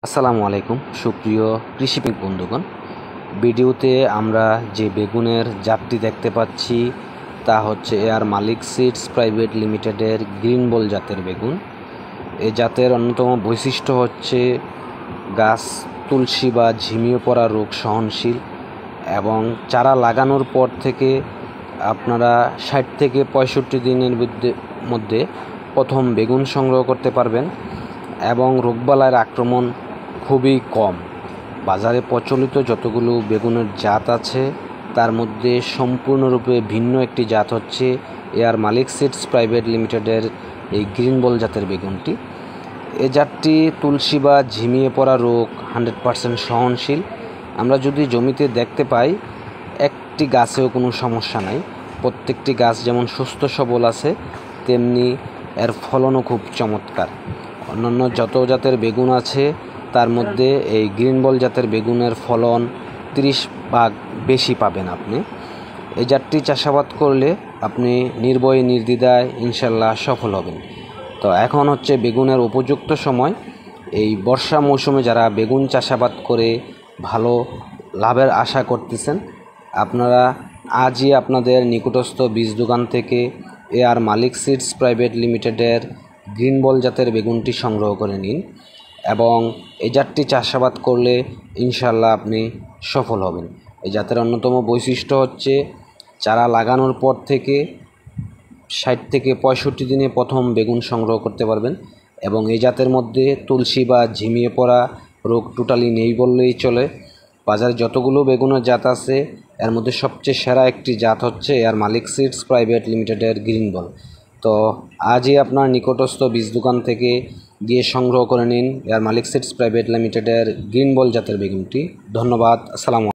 আসসালামু আলাইকুম সুপ্রিয় কৃষিবিদ বন্ধুগণ। ভিডিওতে আমরা যে বেগুনের জাতটি দেখতে পাচ্ছি তা হচ্ছে এআর মালিক সিডস প্রাইভেট লিমিটেডের গ্রিন বল জাতের বেগুন। এই জাতের অন্যতম বৈশিষ্ট্য হচ্ছে গাছ তুলসী বা ঝিমিয়ে পড়া রোগ সহনশীল এবং চারা লাগানোর পর থেকে আপনারা ৬০ থেকে ৬৫ দিনের মধ্যে প্রথম বেগুন সংগ্রহ করতে পারবেন এবং রোগবালাইয়ের আক্রমণ খুবই কম। বাজারে প্রচলিত যতগুলো বেগুনের জাত আছে তার মধ্যে সম্পূর্ণরূপে ভিন্ন একটি জাত হচ্ছে এআর মালিক সিডস প্রাইভেট লিমিটেডের এই গ্রিন বল জাতের বেগুনটি। এ জাতটি তুলসী বা ঝিমিয়ে পড়া রোগ 100% সহনশীল। আমরা যদি জমিতে দেখতে পাই একটি গাছেও কোনো সমস্যা নাই, প্রত্যেকটি গাছ যেমন সুস্থ সবল আছে তেমনি এর ফলনও খুব চমৎকার। অন্যান্য যত জাতের বেগুন আছে তার মধ্যে এই গ্রিন বল জাতের বেগুনের ফলন 30 ভাগ বেশি পাবেন আপনি। এই জাতটি চাষাবাদ করলে আপনি নির্ভয়ে নির্দ্বিধায় ইনশাল্লাহ সফল হবেন। তো এখন হচ্ছে বেগুনের উপযুক্ত সময়। এই বর্ষা মৌসুমে যারা বেগুন চাষাবাদ করে ভালো লাভের আশা করতেছেন আপনারা আজই আপনাদের নিকটস্থ বীজ দোকান থেকে এআর মালিক সিডস প্রাইভেট লিমিটেডের গ্রিন বল জাতের বেগুনটি সংগ্রহ করে নিন এবং এই জাতটি চাষাবাদ করলে ইনশাল্লাহ আপনি সফল হবেন। এই জাতের অন্যতম বৈশিষ্ট্য হচ্ছে চারা লাগানোর পর থেকে ৬০ থেকে ৬৫ দিনে প্রথম বেগুন সংগ্রহ করতে পারবেন এবং এই জাতের মধ্যে তুলসী বা ঝিমিয়ে পড়া রোগ টোটালি নেই বললেই চলে। বাজারে যতগুলো বেগুনের জাত আছে এর মধ্যে সবচেয়ে সেরা একটি জাত হচ্ছে এআর মালিক সিডস প্রাইভেট লিমিটেডের গ্রিন বল। তো আজই আপনার নিকটস্থ বীজ দোকান থেকে গিয়ে সংগ্রহ করে নিন এআর মালিক সিডস প্রাইভেট লিমিটেডের গ্রিন বল জাতের বেগুনটি। ধন্যবাদ। আসসালামু